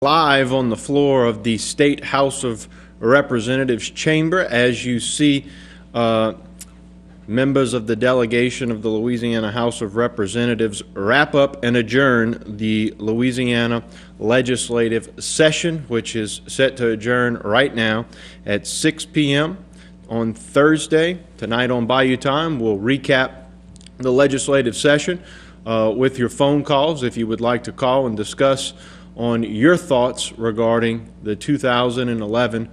Live on the floor of the State House of Representatives chamber. As you see, members of the delegation of the Louisiana House of Representatives wrap up and adjourn the Louisiana legislative session, which is set to adjourn right now at 6 p.m. on Thursday. Tonight on Bayou Time, we'll recap the legislative session with your phone calls if you would like to call and discuss on your thoughts regarding the 2011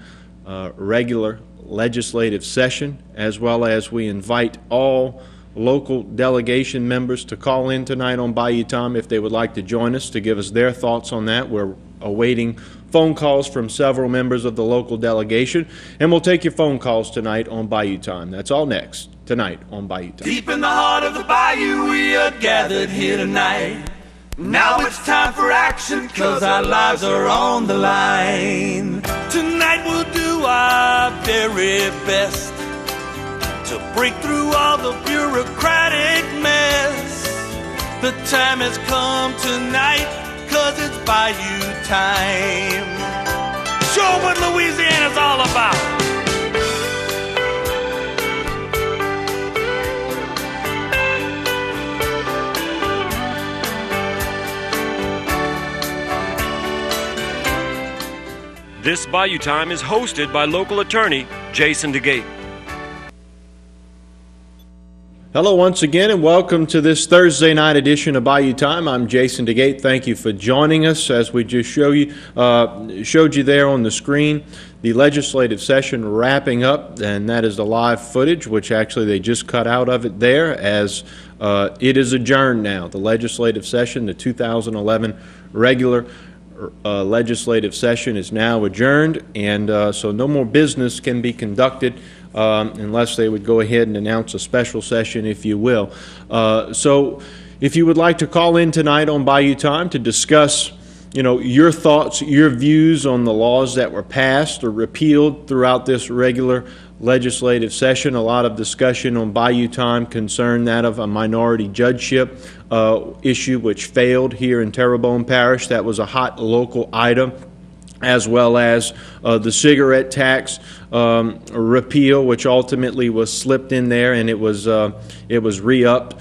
regular legislative session, as well as we invite all local delegation members to call in tonight on Bayou Time if they would like to join us to give us their thoughts on that. We're awaiting phone calls from several members of the local delegation, and we'll take your phone calls tonight on Bayou Time. That's all next tonight on Bayou Time. Deep in the heart of the bayou, we are gathered here tonight. Now it's time for action, 'cause our lives are on the line. Tonight we'll do our very best to break through all the bureaucratic mess. The time has come tonight, 'cause it's Bayou time. Show what Louisiana's all about. This Bayou Time is hosted by local attorney Jason Dagate. Hello once again, and welcome to this Thursday night edition of Bayou Time. I'm Jason Dagate. Thank you for joining us. As we just showed you there on the screen, the legislative session wrapping up, and that is the live footage, which actually they just cut out of it there, as it is adjourned now. The legislative session, the 2011 regular legislative session is now adjourned, and so no more business can be conducted unless they would go ahead and announce a special session, if you will. So if you would like to call in tonight on Bayou Time to discuss your thoughts, your views on the laws that were passed or repealed throughout this regular legislative session. A lot of discussion on Bayou Time concerned that of a minority judgeship issue which failed here in Terrebonne Parish. That was a hot local item, as well as the cigarette tax repeal, which ultimately was slipped in there, and it was re-upped,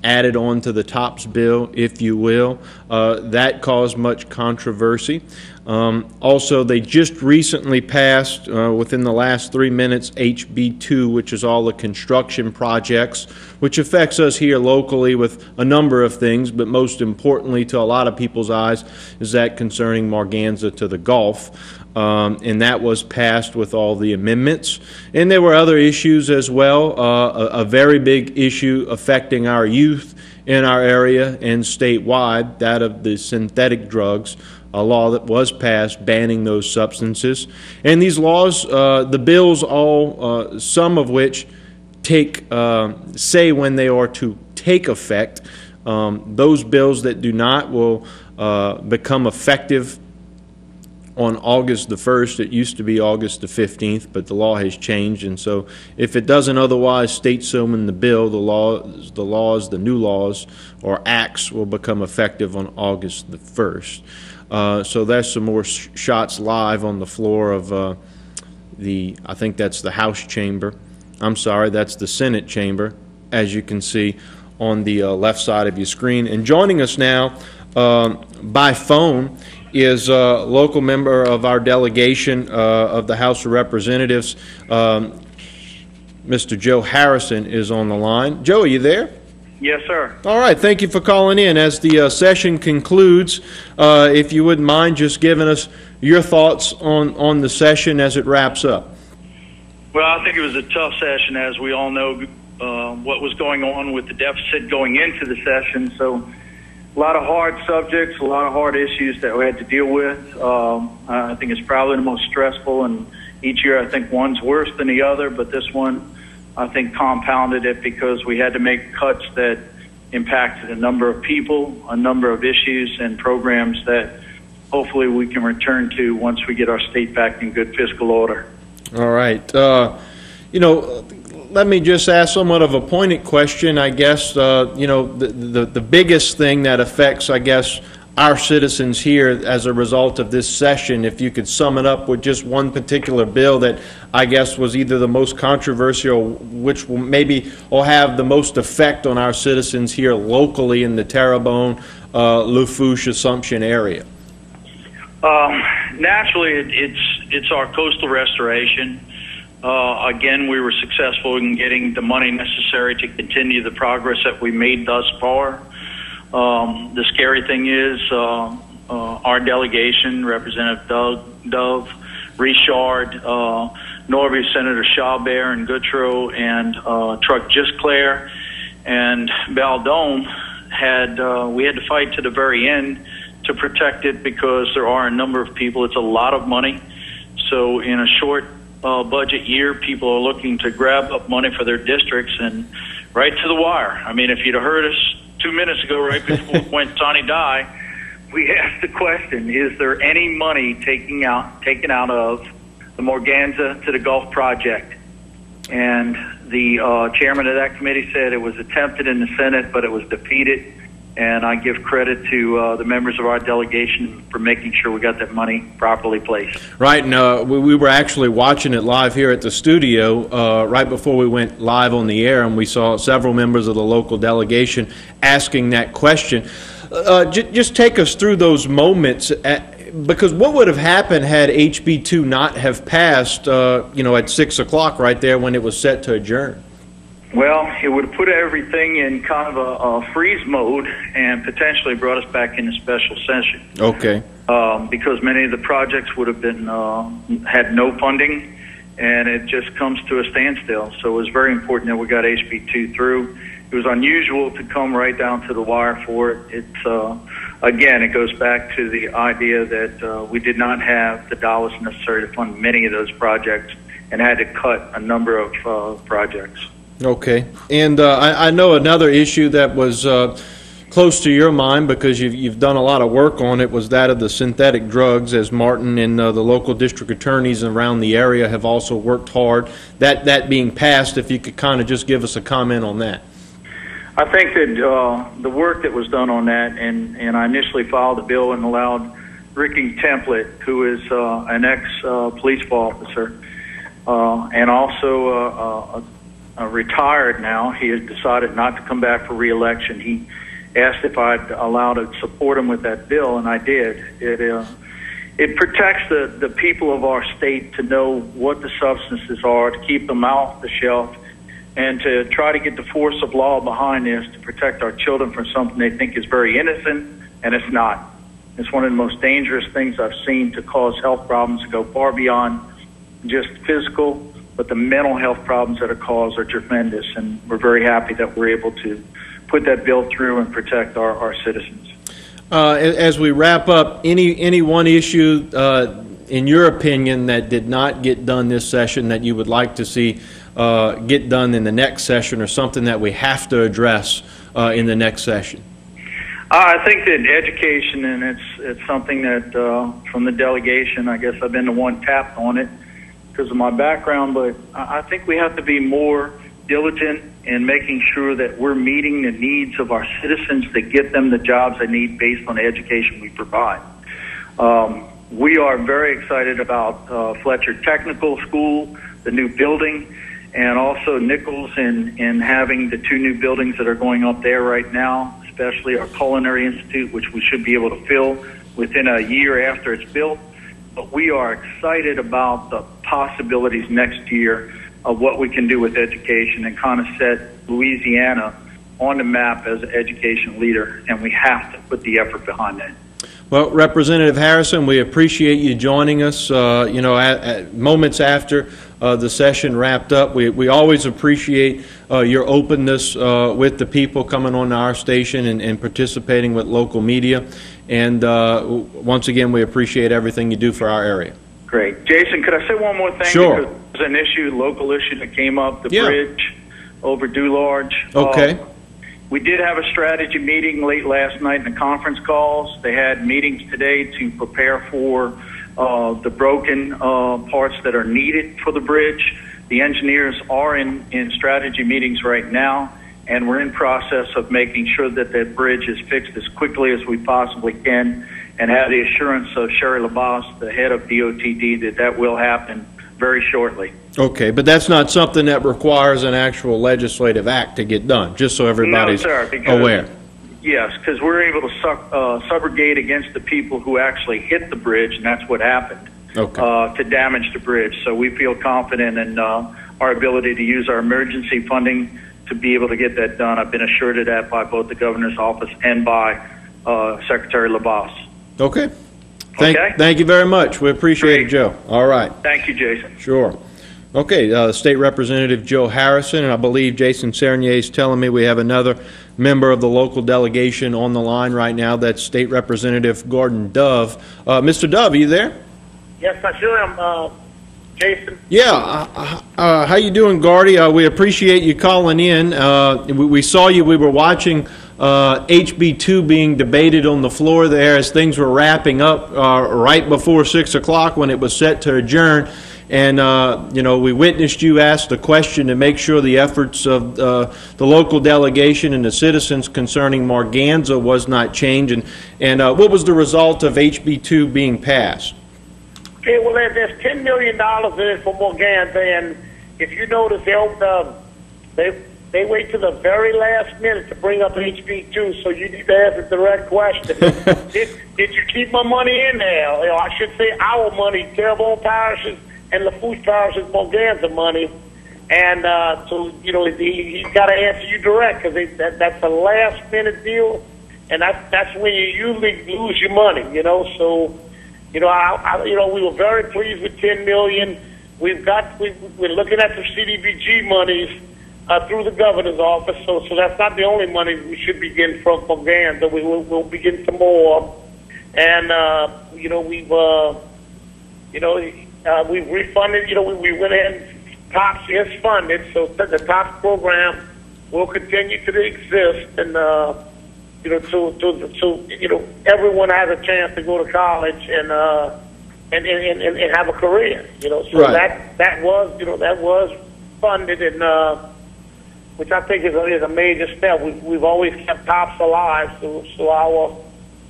added on to the TOPS bill, if you will. That caused much controversy. Also, they just recently passed, within the last 3 minutes, HB 2, which is all the construction projects, which affects us here locally with a number of things, but most importantly to a lot of people's eyes is that concerning Marganza to the Gulf. And that was passed with all the amendments. And there were other issues as well. A very big issue affecting our youth in our area and statewide, that of the synthetic drugs, a law that was passed banning those substances. And these laws, the bills all, some of which say when they are to take effect. Those bills that do not will become effective on August the 1st. It used to be August the 15th, but the law has changed, and so if it doesn't otherwise state so in the bill, the new laws or acts will become effective on August the 1st. So there's some more shots live on the floor of I think that's the House chamber. I'm sorry, that's the Senate chamber, as you can see on the left side of your screen. And joining us now by phone is a local member of our delegation of the House of Representatives. Mr. Joe Harrison is on the line. Joe, are you there? Yes, sir. All right, thank you for calling in. As the session concludes, if you wouldn't mind just giving us your thoughts on the session as it wraps up. Well, I think it was a tough session, as we all know what was going on with the deficit going into the session. So a lot of hard subjects, a lot of hard issues that we had to deal with. I think it's probably the most stressful, and each year I think one's worse than the other, but this one I think compounded it because we had to make cuts that impacted a number of people, a number of issues and programs that hopefully we can return to once we get our state back in good fiscal order. All right. Let me just ask somewhat of a pointed question, I guess. The biggest thing that affects, I guess, our citizens here as a result of this session, if you could sum it up with just one particular bill that I guess was either the most controversial, which will have the most effect on our citizens here locally in the Terrebonne, Lafourche, Assumption area. Naturally, it's our coastal restoration. Again, we were successful in getting the money necessary to continue the progress that we made thus far. The scary thing is our delegation, Representative Dove, Richard, Norby, Senator Chabert, and Goodrow, and Truck Gisclair, and Baldone we had to fight to the very end to protect it because there are a number of people. It's a lot of money. So in a short budget year, people are looking to grab up money for their districts and right to the wire. I mean, if you'd have heard us 2 minutes ago, right before when Sonny died, we asked the question, is there any money taken out of the Morganza to the Gulf project? And the chairman of that committee said it was attempted in the Senate, but it was defeated. And I give credit to the members of our delegation for making sure we got that money properly placed. Right, and we were actually watching it live here at the studio right before we went live on the air, and we saw several members of the local delegation asking that question. Just take us through those moments, because what would have happened had HB 2 not have passed, at 6 o'clock right there when it was set to adjourn? Well, it would have put everything in kind of a freeze mode and potentially brought us back into special session. Okay. Because many of the projects would have been had no funding, and it just comes to a standstill. So it was very important that we got HB 2 through. It was unusual to come right down to the wire for it. It's again, it goes back to the idea that we did not have the dollars necessary to fund many of those projects and had to cut a number of projects. Okay. And I know another issue that was close to your mind because you've done a lot of work on it was that of the synthetic drugs, as Martin and the local district attorneys around the area have also worked hard. That being passed, if you could kind of just give us a comment on that. I think that the work that was done on that, and I initially filed a bill and allowed Ricky Template, who is an ex-police officer, and also retired now. He has decided not to come back for re-election. He asked if I'd allow to support him with that bill, and I did. It protects the people of our state to know what the substances are, to keep them off the shelf, and to try to get the force of law behind this to protect our children from something they think is very innocent, and it's not. It's one of the most dangerous things I've seen to cause health problems to go far beyond just physical, but the mental health problems that are caused are tremendous, and we're very happy that we're able to put that bill through and protect our citizens. As we wrap up, any one issue, in your opinion, that did not get done this session that you would like to see get done in the next session, or something that we have to address in the next session? I think that education, and it's something that from the delegation, I guess I've been the one tapped on it because of my background, but I think we have to be more diligent in making sure that we're meeting the needs of our citizens to get them the jobs they need based on the education we provide. We are very excited about Fletcher Technical School, the new building, and also Nichols in having the 2 new buildings that are going up there right now, especially our Culinary Institute, which we should be able to fill within a year after it's built. But we are excited about the possibilities next year of what we can do with education and kind of set Louisiana on the map as an education leader, and we have to put the effort behind that. Well, Representative Harrison, we appreciate you joining us, at moments after the session wrapped up. We always appreciate your openness with the people coming on to our station and participating with local media. And once again, we appreciate everything you do for our area. Great. Jason, could I say one more thing? Sure. Because there's an issue, local issue that came up, the bridge over Dularge. Okay. We did have a strategy meeting late last night in the conference calls. They had meetings today to prepare for the broken parts that are needed for the bridge. The engineers are in strategy meetings right now, and we're in process of making sure that that bridge is fixed as quickly as we possibly can, and have the assurance of Sherry LaBasse, the head of DOTD, that that will happen very shortly. Okay, but that's not something that requires an actual legislative act to get done, just so everybody's aware. Yes, because we're able to subrogate against the people who actually hit the bridge, and that's what happened, to damage the bridge. So we feel confident in our ability to use our emergency funding to be able to get that done. I've been assured of that by both the governor's office and by Secretary LaBasse. Okay. Thank you very much. We appreciate it, Joe. All right. Thank you, Jason. Sure. Okay, State Representative Joe Harrison, and I believe Jason Sernier is telling me we have another member of the local delegation on the line right now. That's State Representative Gordon Dove. Mr. Dove, are you there? Yes, I sure am, Jason. Yeah. How you doing, Gordy? We appreciate you calling in. We saw you. We were watching HB2 being debated on the floor there as things were wrapping up right before 6 o'clock when it was set to adjourn. And, you know, we witnessed you ask the question to make sure the efforts of the local delegation and the citizens concerning Morganza was not changed. And what was the result of HB2 being passed? Okay, well, there's $10 million in it for Morganza. And if you notice, they wait to the very last minute to bring up HB2, so you need to ask a direct question. Did you keep my money in there? You know, I should say our money, Terrebonne Parishes and LaFouche Parish's Morganza money. And so, you know, he's got to answer you direct, because that's a last-minute deal, and that's when you usually lose your money, you know. So, you know, we were very pleased with $10 million. We're looking at some CDBG monies through the governor's office, so that's not the only money we should be getting from Morganza. We'll be getting some more. And, you know, we've refunded, you know, we went ahead and TOPS is funded, so the TOPS program will continue to exist, and, you know, so you know, everyone has a chance to go to college and have a career, you know. So right. that was funded, and which I think is a major step. We've always kept TOPS alive, so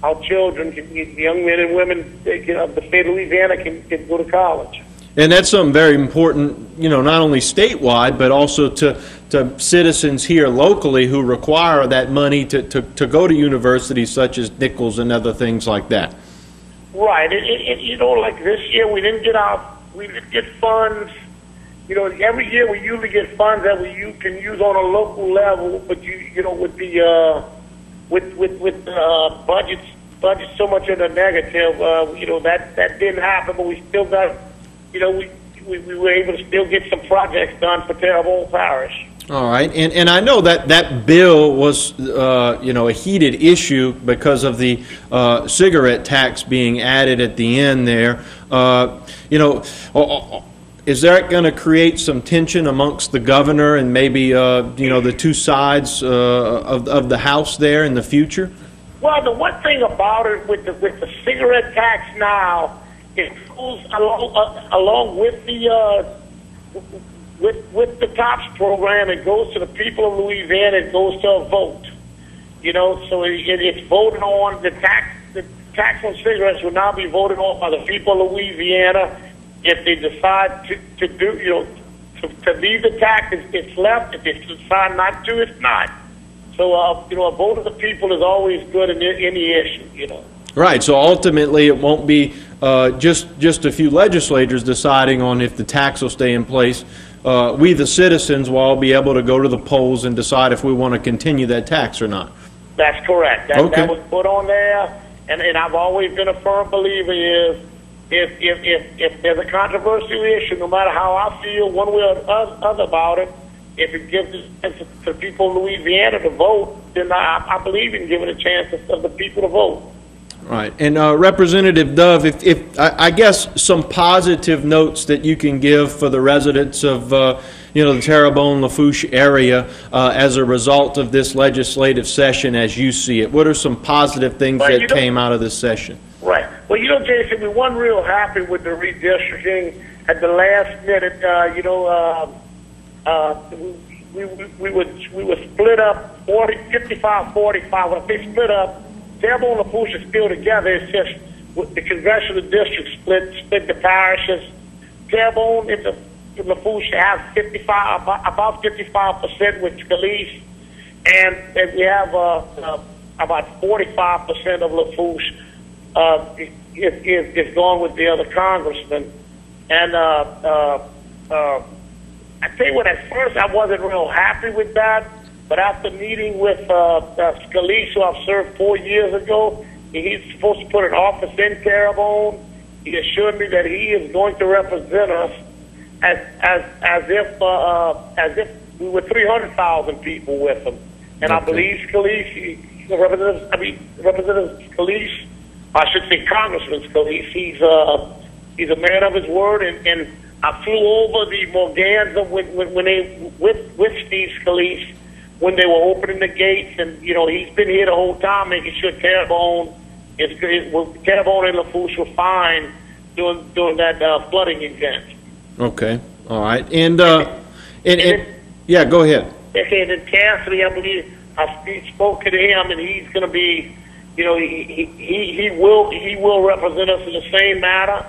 our children, young men and women of the state of Louisiana can go to college. And that's something very important, you know, not only statewide, but also to citizens here locally who require that money to go to universities such as Nichols and other things like that. Right. You know, like this year we didn't get funds. You know, every year we usually get funds that you can use on a local level, but you know, with the with budgets so much in the negative, you know, that didn't happen, but we still got, you know, we were able to still get some projects done for Terrebonne Parish. All right, and I know that bill was, you know, a heated issue because of the cigarette tax being added at the end there. You know, is that going to create some tension amongst the governor and maybe, you know, the two sides of the House there in the future? Well, the one thing about it with the cigarette tax now, it goes along with the with the TOPS program. It goes to the people of Louisiana. It goes to a vote. You know, so it's voted on. The tax on cigarettes will now be voted on by the people of Louisiana. If they decide to do, you know, to leave the tax, it's left. If they decide not to, it's not. So, you know, a vote of the people is always good in any issue, you know. Right. So ultimately, it won't be just a few legislators deciding on if the tax will stay in place. We, the citizens, will all be able to go to the polls and decide if we want to continue that tax or not. That's correct. That was put on there, and I've always been a firm believer is if there's a controversial issue, no matter how I feel one way or other about it, if it gives a chance to people in Louisiana to vote, then I believe in giving a chance of the people to vote. Right. And Representative Dove, if I guess some positive notes that you can give for the residents of you know, the Terrebonne Lafourche area as a result of this legislative session as you see it. What are some positive things that came out of this session? Right. Well, you know, Jason, we weren't real happy with the redistricting at the last minute. You know, we were split up 55-45. When they split up, Terrebonne and Lafourche are still together. It's just the congressional district split the parishes. Terrebonne and Lafourche have about 55% with Scalise, and we have about 45% of Lafourche is gone with the other congressman. And I tell you what, at first I wasn't real happy with that, but after meeting with Scalise, who I've served 4 years ago, he's supposed to put an office in Terrebonne. He assured me that he is going to represent us as if we were 300,000 people with him. And I believe Scalise, Representative Scalise, I should say Congressman Scalise, he's a man of his word, and I flew over the Morganza when they with Steve Scalise when they were opening the gates, and he's been here the whole time making sure Terrebonne and Lafourche were fine during that flooding event. Okay, all right, and yeah, go ahead. Okay, and then Cassidy, I believe I spoke to him, and he's going to be, he will represent us in the same manner.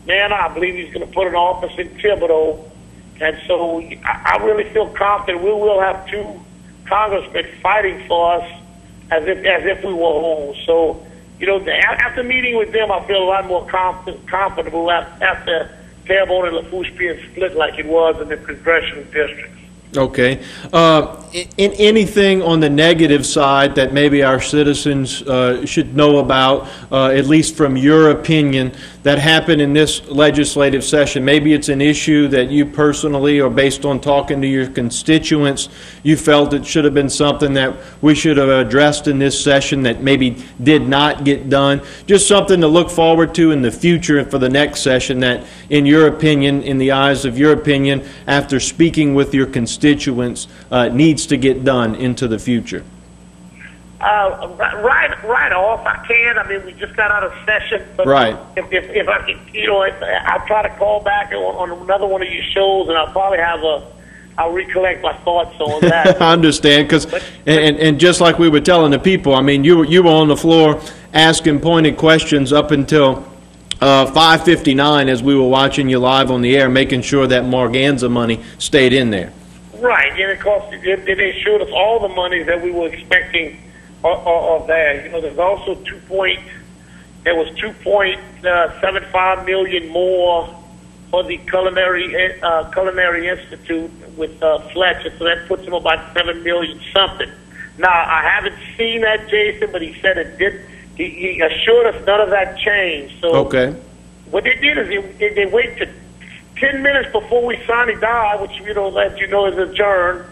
I believe he's going to put an office in Thibodeau, and so I really feel confident we will have two congressmen fighting for us as if we were home. So, after meeting with them, I feel a lot more comfortable after Terrebonne and Lafourche being split like it was in the congressional districts. Okay. In anything on the negative side that maybe our citizens should know about, at least from your opinion, that happened in this legislative session? Maybe it's an issue that you personally, or based on talking to your constituents, you felt it should have been something that we should have addressed in this session that maybe did not get done. Just something to look forward to in the future and for the next session that, in your opinion, in the eyes of your opinion, after speaking with your constituents, needs to get done into the future. Right off, I can. I mean, we just got out of session. But right. If I'll try to call back on another one of your shows, and I'll recollect my thoughts on that. I understand, because and just like we were telling the people, I mean, you were on the floor asking pointed questions up until 5:59 as we were watching you live on the air, making sure that Morganza money stayed in there. Right, and of course, they showed us all the money that we were expecting of that. There's also there was $2.75 million more for the Culinary Institute with Fletcher, so that puts him about $7 million something. Now, I haven't seen that, Jason, but he said it did. He assured us none of that changed. So okay. What they did is they waited 10 minutes before we sign it down, which let you know is adjourned,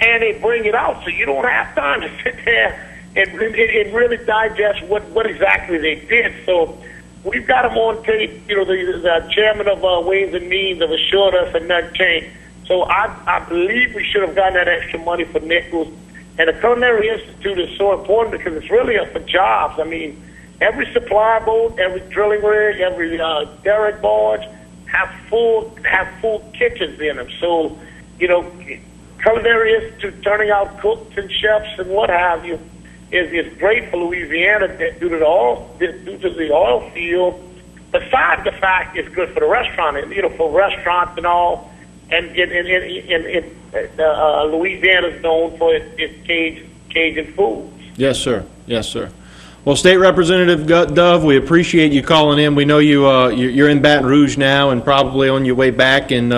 and they bring it out, so you don't have time to sit there and really digest what exactly they did. So we've got them on tape. The chairman of Ways and Means have assured us and nothing changed. So I believe we should have gotten that extra money for Nichols. And the Culinary Institute is so important because it's really for jobs. I mean, every supply boat, every drilling rig, every derrick barge have full kitchens in them. So, Culinary Institute turning out cooks and chefs and what have you is great for Louisiana due to the oil field. Besides the fact it's good for the restaurant, for restaurants and all. And Louisiana's known for its Cajun foods. Yes, sir. Yes, sir. Well, State Representative Dove, we appreciate you calling in. We know you're in Baton Rouge now and probably on your way back, and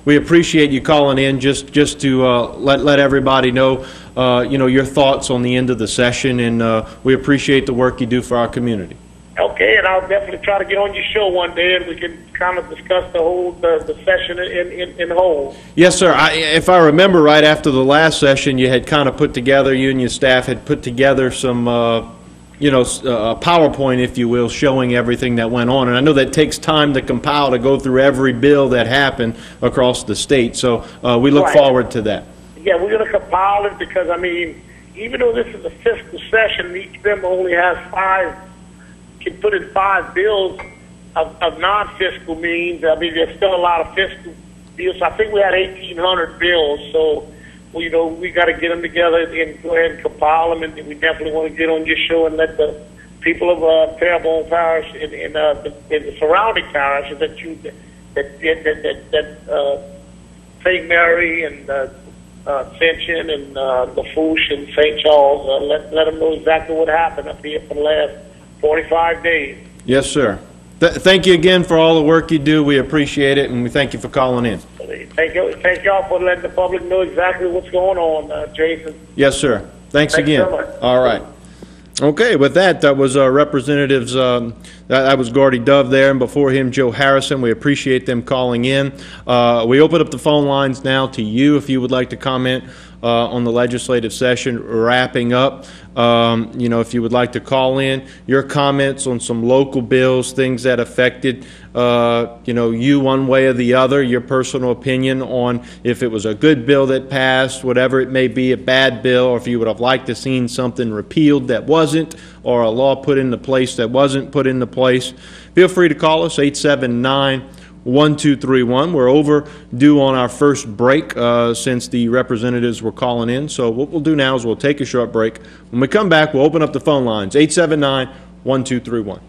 we appreciate you calling in just to let everybody know your thoughts on the end of the session, and we appreciate the work you do for our community. Okay, and I'll definitely try to get on your show one day, and we can kind of discuss the session in whole. Yes, sir. If I remember right, after the last session, you had kind of put together, you and your staff had put together some, a PowerPoint, if you will, showing everything that went on. And I know that takes time to compile, to go through every bill that happened across the state. So we look forward to that. Yeah, we're going to compile it because, I mean, even though this is a fiscal session, each member only has can put in 5 bills of non-fiscal means. I mean, there's still a lot of fiscal bills. I think we had 1,800 bills. So well, we got to get them together and go ahead and compile them, and we definitely want to get on your show and let the people of Terrebonne Parish and the surrounding parishes that St. Mary and Ascension and Lafourche and St. Charles, let them know exactly what happened up here for the last 45 days. Yes, sir. Thank you again for all the work you do. We appreciate it, and we thank you for calling in. Thank y'all for letting the public know exactly what's going on, Jason. Yes, sir. Thanks again. So much. All right. Okay, with that was representatives, that was Gordy Dove there, and before him, Joe Harrison. We appreciate them calling in. We open up the phone lines now to you if you would like to comment on the legislative session wrapping up. If you would like to call in your comments on some local bills, things that affected you one way or the other, your personal opinion on if it was a good bill that passed, whatever it may be, a bad bill, or if you would have liked to seen something repealed that wasn't, or a law put into place that wasn't put into place. Feel free to call us, 879-1231. We're overdue on our first break since the representatives were calling in. So what we'll do now is we'll take a short break. When we come back, we'll open up the phone lines, 879-1231.